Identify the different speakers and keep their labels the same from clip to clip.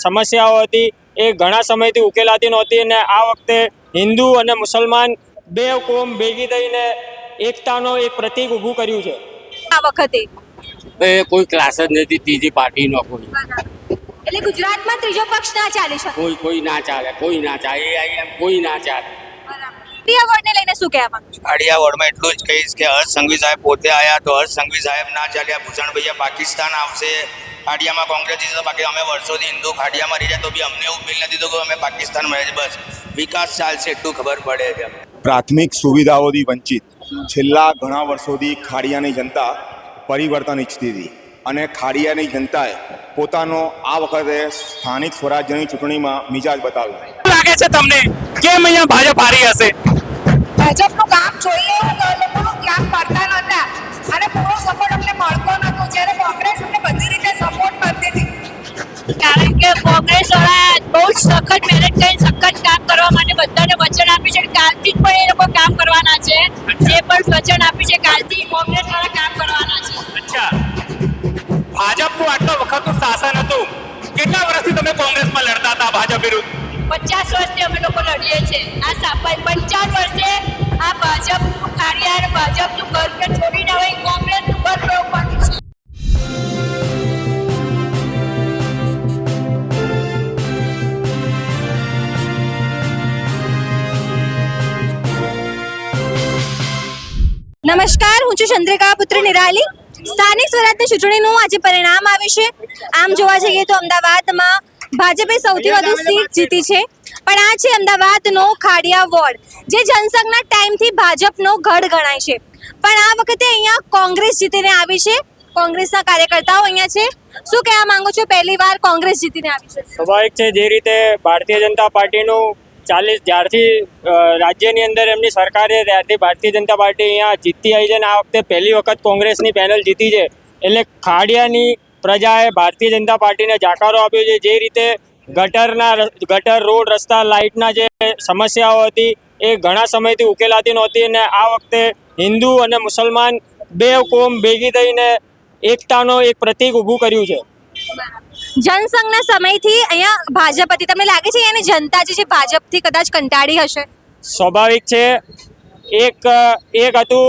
Speaker 1: સમસ્યાઓ હતી એ ઘણા સમયથી ઉકેલાતી નહોતી અને આ વખતે હિન્દુ અને મુસલમાન બે કોમ ભેગી થઈને એકતાનો એક પ્રતીક ઊભું કર્યું છે.
Speaker 2: આ વખતે
Speaker 3: કોઈ ક્લાસ જ નથી ત્રીજી પાર્ટીનો કોઈ
Speaker 2: એટલે ગુજરાતમાં ત્રીજો પક્ષ ના ચાલી શકે.
Speaker 3: કોઈ ના ચાલે કોઈ ના ચાલે કોઈ ના ચાલે.
Speaker 2: ખાડિયા વોર્ડને લઈને શું કહેવા માંગો છો?
Speaker 4: ખાડિયા વોર્ડમાં એટલું જ કહીશ કે હર્ષ સંઘવી સાહેબ પોતે આવ્યા તો હર્ષ સંઘવી સાહેબ ના ચાલ્યા, ભૂષણ ભૈયા પાકિસ્તાન આવશે, ખાડિયામાં કોંગ્રેસ જીતે, બાકી અમે વર્ષોથી હિન્દુ ખાડિયામાં રહી જાય તો બી અમને એવું ફીલ નથી થતું કે અમે પાકિસ્તાનમાં રહે છે. બસ વિકાસ ચાલશે એટલું ખબર પડે છે.
Speaker 5: પ્રાથમિક સુવિધાઓથી વંચિત છેલ્લા ઘણા વર્ષોથી ખાડિયાની જનતા પરિવર્તન ઈચ્છતી હતી અને ખાડિયાની જનતાએ પોતાનો આ વખતે સ્થાનિક સ્વરાજ્યની ચૂંટણીમાં મિજાજ બતાવ્યો.
Speaker 6: લાગે છે તમને કેમ અહીંયા ભાજપ હારી હશે?
Speaker 7: ભાજપનું કામ જોઈએ એવું લોકોનું કામ કરતા નહોતા અને પૂરો સપોર્ટ અમને મળતો નહોતો, જ્યારે કોંગ્રેસ અમને બધી રીતે સપોર્ટ કરતી હતી.
Speaker 2: કારણ કે કોંગ્રેસ વાળા બહુ જ સખત મહેનત કરી સખત કામ કરવા માટે બધાને વચન આપ્યું છે. કાલથી જ પણ એ લોકો કામ કરવાના છે. જે પણ વચન આપ્યું છે કાલથી કોંગ્રેસ વાળા કામ કરવાના છે.
Speaker 6: અચ્છા, ભાજપનું આટલો વખતનું શાસન હતું, કેટલા વર્ષથી તમે કોંગ્રેસમાં લડતા હતા ભાજપ વિરુદ્ધ?
Speaker 2: 50 વર્ષથી અમે લોકો લડીએ છીએ. આ 55 વર્ષે આ ભાજપનું કાર્ય અને ભાજપનું ઘર છોડીને હવે કોંગ્રેસનું ઘર રોકવાનું છે. નમસ્કાર, હું છું ચંદ્રિકા પુત્ર નિરાલી. સ્થાનિક સ્વરાજની ચૂંટણીનું આજે પરિણામ આવ્યું છે. આમ જોવા જઈએ તો અમદાવાદમાં ભાજપે સૌથી વધુ સીટ જીતી છે, પણ આ છે અમદાવાદનો ખાડિયા વોર્ડ, જે જનસંઘના ટાઈમથી ભાજપનો ગઢ ગણાય છે. પણ આ વખતે અહીંયા કોંગ્રેસ જીતીને આવી છે. કોંગ્રેસના કાર્યકર્તાઓ અહીંયા છે. શું કહેવા માંગો છો? પહેલી વાર કોંગ્રેસ જીતીને આવી છે.
Speaker 1: સ્વાભાવિક છે, જે રીતે ભારતીય જનતા પાર્ટીનું જ્યારથી રાજ્યની અંદર એમની સરકારે ત્યારથી ભારતીય જનતા પાર્ટી અહીંયા જીતતી આવી છે અને આ વખતે પહેલી વખત કોંગ્રેસની પેનલ જીતી છે. એટલે ખાડિયાની પ્રજાએ ભારતીય જનતા પાર્ટીને જાકારો આપ્યો છે. જે રીતે ગટર, રોડ, રસ્તા, લાઇટના જે સમસ્યાઓ હતી એ ઘણા સમયથી ઉકેલાતી નહોતી અને આ વખતે હિન્દુ અને મુસલમાન બે કોમ ભેગી થઈને એકતાનો એક પ્રતીક ઊભું કર્યું છે.
Speaker 2: જનસંઘના સમયથી અહીંયા ભાજપ હતી. તમને લાગે છે અહીંયાની જનતા જે છે ભાજપથી કદાચ કંટાળી હશે?
Speaker 1: સ્વાભાવિક છે. એક હતું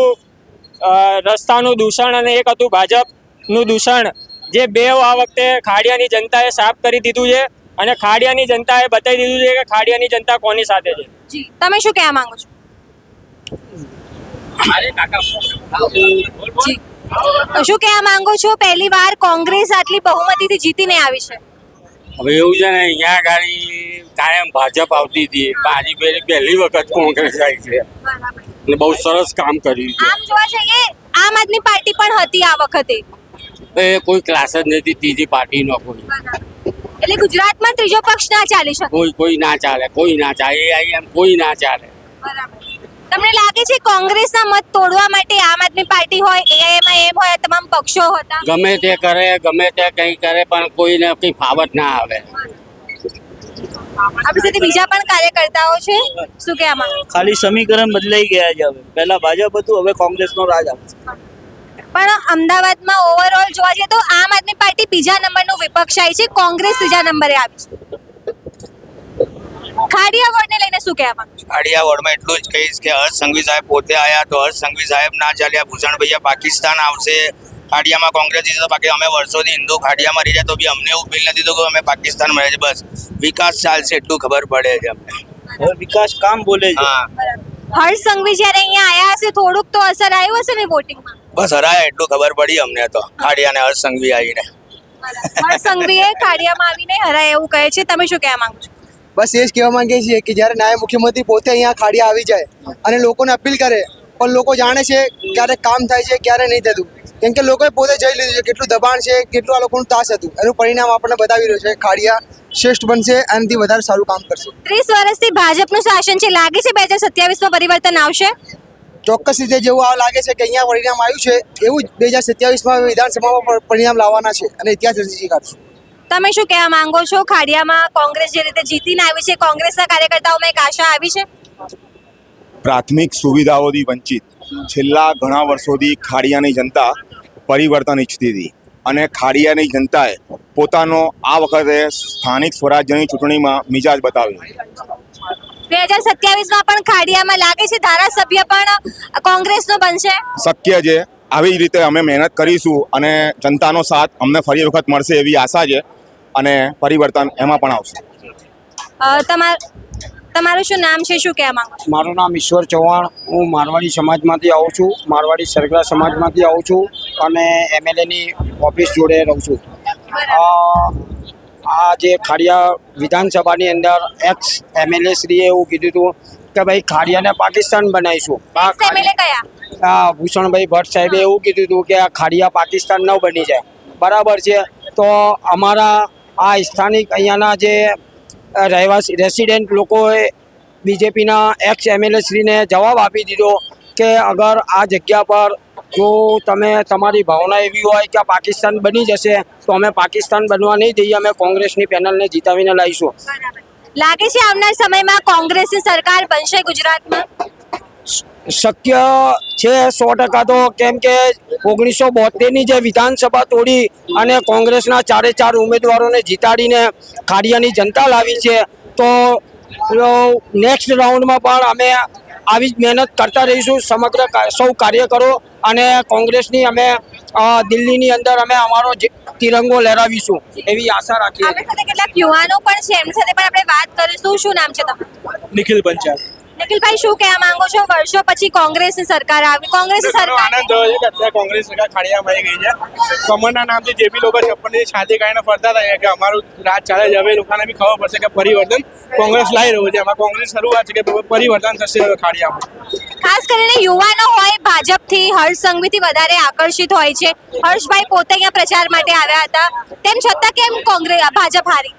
Speaker 1: રસ્તાનું દૂષણ અને એક હતું ભાજપનું દૂષણ, જે બે આ વખતે ખાડિયાની જનતાએ સાફ કરી દીધું છે અને ખાડિયાની જનતાએ બતાવી દીધું છે કે ખાડિયાની જનતા કોની સાથે છે.
Speaker 2: જી, તમે શું કહેવા માંગો છો? જી, શું કહેવા માંગો છો? પહેલી વાર કોંગ્રેસ આટલી બહુમતીથી જીતીને આવી છે.
Speaker 3: હવે એવું છે ને, અહીંયા ગાડી કાયમ ભાજપ આવતી હતી, પણ આજે પહેલી વખત કોંગ્રેસ આવી છે અને બહુ સરસ કામ કર્યું છે.
Speaker 2: આમ જોવા જઈએ આમ આદમી પાર્ટી પણ હતી આ વખતે.
Speaker 3: કોઈ ક્લાસ જ નથી ત્રીજી પાર્ટીનો કોઈ
Speaker 2: એટલે ગુજરાતમાં ત્રીજો પક્ષ ના ચાલી શકે.
Speaker 3: કોઈ ના ચાલે કોઈ ના ચાલે કોઈ ના ચાલે.
Speaker 2: તમને લાગે છે કોંગ્રેસના મત તોડવા માટે આમ આદમી પાર્ટી હોય, એઆઈએમઆઈએમ હોય, તમામ પક્ષો હતા,
Speaker 3: ગમે તે કરે, ગમે તે કંઈ કરે, પણ કોઈને કંઈ ફાવટ ના આવે.
Speaker 2: આપણી સાથે બીજા પણ કાર્યકર્તાઓ છે. શું કહેવા માંગો?
Speaker 8: ખાલી સમીકરણ બદલાઈ ગયા છે. હવે પહેલા ભાજપ હતું, હવે કોંગ્રેસનો રાજ આવશે.
Speaker 2: પણ અમદાવાદમાં ઓવરઓલ જોવા જઈએ તો આમ આદમી પાર્ટી બીજા નંબરનું વિપક્ષ આવી છે, કોંગ્રેસ ત્રીજા નંબરે આવી છે. ખાડિયા વોર્ડને લઈને શું કહેવા માંગો છો?
Speaker 4: ખાડિયા વોર્ડમાં એટલું જ કહીશ કે હર્ષ સંઘવી સાહેબ પોતે આવ્યા તો હર્ષ સંઘવી સાહેબ ના ચાલ્યા, ભૂષણ ભૈયા પાકિસ્તાન આવશે, ખાડિયામાં કોંગ્રેસ જીતે, બાકી અમે વર્ષોથી હિન્દુ ખાડિયામાં રહી જાય તો બી અમને એવું ફીલ નથી થતું કે અમે પાકિસ્તાનમાં રહે છે. બસ વિકાસ ચાલશે એટલું ખબર પડે છે અમને.
Speaker 8: હવે વિકાસ કામ બોલે છે.
Speaker 4: હા,
Speaker 2: હર્ષ સંઘવી જ્યારે અહીંયા આયા હશે થોડુંક તો અસર આવ્યું હશે ને વોટિંગમાં?
Speaker 4: બસ હરાયા એટલું ખબર પડી અમને તો, ખાડિયાને હર્ષ સંઘવી આવીને.
Speaker 2: હર્ષ સંઘવીએ ખાડિયામાં આવીને હરાય એવું કહે છે. તમે શું કહેવા માંગો છો?
Speaker 9: બસ એ જ કહેવા માંગીએ છીએ કે જ્યારે નાયબ મુખ્યમંત્રી પોતે અહીંયા ખાડિયા આવી જાય અને લોકોને અપીલ કરે, પણ લોકો જાણે છે ક્યારે કામ થાય છે ક્યારે નહીં થતું, કેમ કે લોકોએ પોતે જઈ લીધું છે. કેટલું દબાણ છે, કેટલું આ લોકોનું તાસ હતું, એનું પરિણામ આપણને બતાવી રહ્યું છે. ખાડિયા શ્રેષ્ઠ બનશે, આનાથી વધારે સારું કામ કરશે.
Speaker 2: 30 વર્ષથી ભાજપનું શાસન છે, લાગે છે 2027માં પરિવર્તન આવશે?
Speaker 9: ચોક્કસ રીતે જેવું આ લાગે છે કે અહીંયા પરિણામ આવ્યું છે, એવું જ 2027માં વિધાનસભામાં પરિણામ લાવવાના છે અને ઇતિહાસ રચી કાઢશું.
Speaker 2: તમે શું કહેવા માંગો છો? ખાડિયામાં કોંગ્રેસ જે રીતે જીતીને આવી છે, કોંગ્રેસના કાર્યકર્તાઓમાં એક આશા આવી છે.
Speaker 5: પ્રાથમિક સુવિધાઓથી વંચિત છેલ્લા ઘણા વર્ષોથી ખાડિયાની જનતા પરિવર્તન ઈચ્છતી હતી અને ખાડિયાની જનતાએ પોતાનો આ વખતે સ્થાનિક સ્વરાજ્યની ચૂંટણીમાં મિજાજ બતાવ્યો.
Speaker 2: 2027માં પણ ખાડિયામાં લાગે છે ધારાસભ્ય પણ કોંગ્રેસનો બનશે.
Speaker 5: શક્ય છે. આવી જ રીતે અમે મહેનત કરીશું અને જનતાનો સાથ અમને ફરી વખત મળશે એવી આશા છે અને પરિવર્તન એમાં પણ આવશે.
Speaker 2: તમારું શું નામ છે, શું કહેવા માંગો છો?
Speaker 10: મારું નામ ઈશ્વર ચૌહાણ, હું મારવાડી સમાજમાંથી આવું છું, મારવાડી સરગરા સમાજમાંથી આવું છું અને એમએલએની ઓફિસ જોડે રહું છું. આ જે ખાડિયા વિધાનસભાની અંદર એક્સ એમએલએ શ્રીએ એવું કીધું હતું કે ભાઈ ખાડિયાને પાકિસ્તાન બનાવીશું.
Speaker 2: એમએલએ કયા?
Speaker 10: ભૂષણભાઈ ભટ્ટ સાહેબે એવું કીધું હતું કે આ ખાડિયા પાકિસ્તાન ન બની જાય. બરાબર છે. તો અમારા આ સ્થાનિક અહીંયાના જે રહેવાસી રેસિડેન્ટ લોકોએ બીજેપીના એક્સ એમએલએ શ્રીને જવાબ આપી દીધો કે અગર આ જગ્યા પર જો તમે તમારી ભાવના એવી હોય કે પાકિસ્તાન બની જશે તો અમે પાકિસ્તાન બનવા નહીં દઈએ, અમે કોંગ્રેસની પેનલને જીતાવીને લાવીશું.
Speaker 2: લાગે છે આવનાર સમયમાં કોંગ્રેસની સરકાર બનશે ગુજરાતમાં?
Speaker 10: શક્ય છે 100%. તો કેમ કે 1972ની જે વિધાનસભા તોડી અને કોંગ્રેસના 4 ઉમેદવારોને જીતાડીને ખાડિયાની જનતા લાવી છે, તો નેક્સ્ટ રાઉન્ડમાં પણ અમે આવી જ મહેનત કરતા રહીશું. સમગ્ર સૌ કાર્યકરો અને કોંગ્રેસની અમે દિલ્હીની અંદર અમે અમારો તિરંગો લહેરાવીશું એવી આશા રાખીએ.
Speaker 2: આપણી સાથે કેટલાક યુવાનો પણ છે, એમની સાથે પણ આપણે વાત કરીશું. શું નામ છે તમારું?
Speaker 11: નિખિલ પંચાલ.
Speaker 2: નિખિલભાઈ, શું કહેવા માંગો છો? વર્ષો પછી કોંગ્રેસની સરકાર આવી, કોંગ્રેસની સરકાર
Speaker 11: આનંદ થયો છે કે અત્યારે કોંગ્રેસ સરકાર ખાડિયામાં આવી ગઈ છે. કમરના નામથી જે બી લોકો 56ની છાતી કાઢીને ફરતા હતા કે અમારું રાજ ચાલે છે, હવે લોકોને બી ખબર પડશે કે પરિવર્તન કોંગ્રેસ લાવી રહ્યું છે. એમાં કોંગ્રેસ શરૂઆત છે કે પરિવર્તન થશે ખાડિયામાં.
Speaker 2: ખાસ કરીને યુવાનો હોય ભાજપથી, હર્ષ સંઘવીથી વધારે આકર્ષિત હોય છે. હર્ષભાઈ પોતે અહીંયા પ્રચાર માટે આવ્યા હતા, તેમ છતાં કેમ ભાજપ હારી?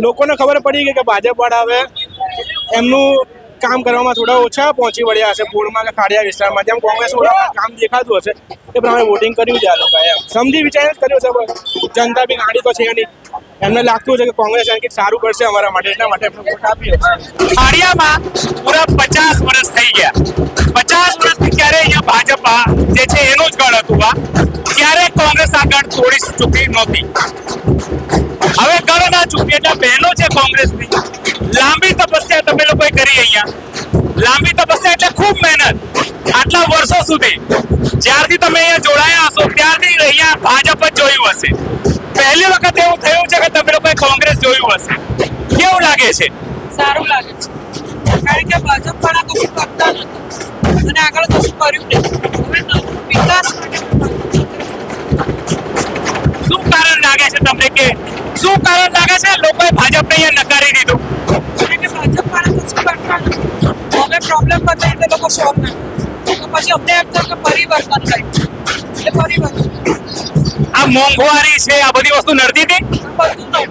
Speaker 11: લોકોને ખબર પડી ગઈ કે ભાજપ વાળા હવે એમનું કામ કરવામાં થોડા ઓછા પહોંચી વળ્યા હશે પૂર્ણમાં કે ખાડિયા વિસ્તારમાં. જેમ કોંગ્રેસ વાળા કામ દેખાતું હશે એ પ્રમાણે વોટિંગ કર્યું છે આ લોકોએ. સમજી વિચારીને જ કર્યું છે. જનતા બી ગાડી તો છે નહીં, એમને લાગતું છે કે કોંગ્રેસ કંઈક સારું કરશે અમારા માટે, એટલા માટે એમને વોટ આપીએ.
Speaker 6: ખાડિયામાં પૂરા 50 વર્ષ થઈ ગયા. 50 વર્ષથી ક્યારે અહીંયા ભાજપ જે છે એનું જ ગઢ હતું. ક્યારે કોંગ્રેસ આ ગઢ તોડી ચૂકી નહોતી. હવે ગઢ ના ચૂકી એટલે બહેનો છે કોંગ્રેસની. લાંબી તપસ્યા તમે લોકોએ કરી અહીંયા. લાંબી તપસ્યા એટલે ખૂબ મહેનત. આટલા વર્ષો સુધી જ્યારથી તમે અહીંયા જોડાયા હશો ત્યારથી અહીંયા ભાજપ જ જોયું હશે. પહેલી વખત એવું થયું છે કે તમે લોકોએ કોંગ્રેસ જોયું હશે. કેવું લાગે છે?
Speaker 7: સારું લાગે છે, કારણ કે ભાજપ વાળા કશું કરતા નથી અને આગળ કશું કર્યું નહીં. હવે વિકાસ માટે
Speaker 6: શું કારણ લાગે છે તમને કે શું કારણ લાગે છે લોકોએ ભાજપને અહીંયા નકારી દીધું?
Speaker 7: કારણ કે ભાજપ વાળા કશું કરતા નથી. હવે પ્રોબ્લેમ બતાવી તે લોકો સોલ્વ નથી, તો પછી અમને એમ થાય કે પરિવર્તન થાય. એટલે પરિવર્તન
Speaker 6: આ મોંઘવારી છે, આ બધી વસ્તુ નડતી હતી.
Speaker 7: બધું નહીં.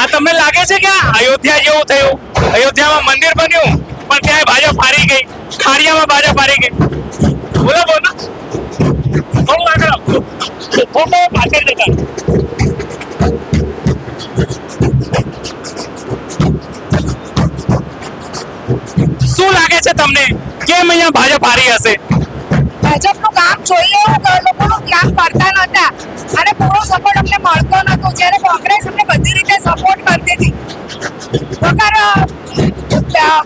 Speaker 6: આ તમને લાગે છે કે અયોધ્યા જેવું થયું? અયોધ્યામાં મંદિર બન્યું પણ ત્યાં ભાજપ હારી ગઈ, ખાડિયામાં ભાજપ હારી ગઈ. બોલો બોલો, થોડું આગળ આપજો, થોડો પાછળ જતા. શું લાગે છે તમને કેમ અહીંયા ભાજપ હારી હશે?
Speaker 7: ભાજપનું કામ જોઈએ એવું લોકોનું કામ કરતા નહોતા અને પૂરો સપોર્ટ અમને મળતો નહોતો. જ્યારે કોંગ્રેસ અમને બધી રીતે સપોર્ટ કરતી હતી,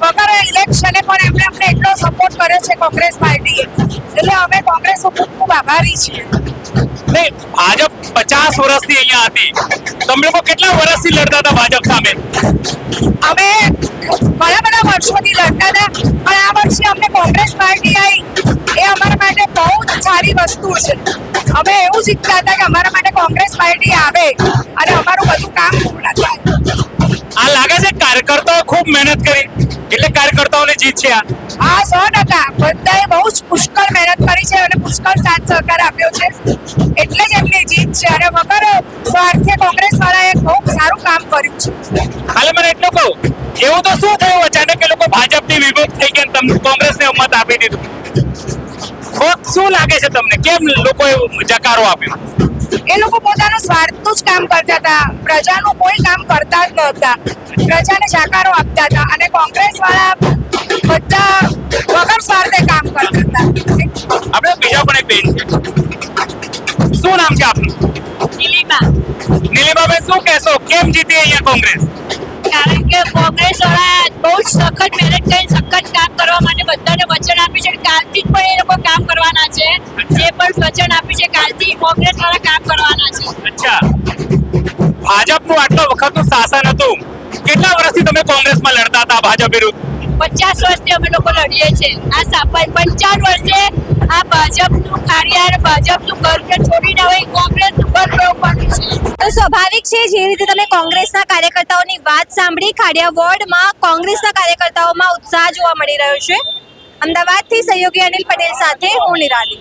Speaker 7: વગર ઇલેક્શને પણ એમણે અમને એટલો સપોર્ટ કર્યો છે કોંગ્રેસ પાર્ટીએ. એટલે અમે કોંગ્રેસ ખૂબ ખૂબ આભારી છીએ.
Speaker 6: નહીં, ભાજપ 50 વર્ષથી અહીંયા હતી. તમે લોકો કેટલા વર્ષથી લડતા હતા ભાજપ સામે?
Speaker 7: અમે ઘણા બધા વર્ષોથી લડતા હતા, પણ આ વર્ષે અમને કોંગ્રેસ પાર્ટી આવી એ અમારા માટે બહુ જ સારી વસ્તુ છે. અમે એવું જ ઈચ્છતા હતા કે અમારા માટે કોંગ્રેસ પાર્ટી આવે અને અમારું બધું કામ પૂર્ણ થાય.
Speaker 6: આ લાગે છે કાર્યકર્તાઓ ખૂબ મહેનત કરી એટલે કાર્યકર્તાઓની જીત છે.
Speaker 7: આ 100% બધાએ બહુ જ પુષ્કળ મહેનત કરી છે અને પુષ્કળ સાથ સહકાર આપ્યો છે, એટલે જ એમની જીત છે. અને વગર સ્વાર્થે કોંગ્રેસ વાળાએ બહુ સારું કામ કર્યું છે.
Speaker 6: હાલે મને એટલું કહું, એવું તો શું થયું અચાનક એ લોકો ભાજપથી વિમુખ થઈ ગયા તમને કોંગ્રેસને મત આપી દીધું? શું લાગે છે તમને કેમ લોકોએ જકારો આપ્યો?
Speaker 7: એ લોકો પોતાનું સ્વાર્થનું જ કામ કરતા હતા, પ્રજાનું કોઈ કામ કરતા જ નહોતા. પ્રજાને જાકારો આપતા હતા અને કોંગ્રેસ વાળા બધા વગર સ્વાર્થે કામ કરતા હતા.
Speaker 6: આપણે બીજા પણ એક બેન છે. શું નામ છે આપનું? નીલિમાબેન, શું કહેશો, કેમ જીતી અહીંયા કોંગ્રેસ?
Speaker 7: કારણ કે કોંગ્રેસ વાળા બહુ જ સખત મહેનત કરી સખત કામ કરવા માટે બધાને વચન આપ્યું છે. કાલથી જ પણ એ લોકો કામ કરવાના છે. જે પણ વચન આપ્યું છે કાલથી કોંગ્રેસ વાળા કામ કરવાના છે.
Speaker 6: અચ્છા, ભાજપનું આટલા વખતનું શાસન હતું, કેટલા વર્ષથી તમે કોંગ્રેસમાં લડતા હતા ભાજપ વિરુદ્ધ?
Speaker 7: 50 વર્ષથી અમે લોકો લડીએ છીએ. આ 55 વર્ષે આ ભાજપનું કાર્ય અને ભાજપનું ઘરને છોડીને હવે કોંગ્રેસનું ઘર કરવાનું છે.
Speaker 2: તો સ્વાભાવિક છે જે રીતે તમે કોંગ્રેસના કાર્યકર્તાઓની વાત સાંભળી, ખાડિયા વોર્ડમાં કોંગ્રેસના કાર્યકર્તાઓમાં ઉત્સાહ જોવા મળી રહ્યો છે. અમદાવાદથી સહયોગી અનિલ પટેલ સાથે હું નિરાલી.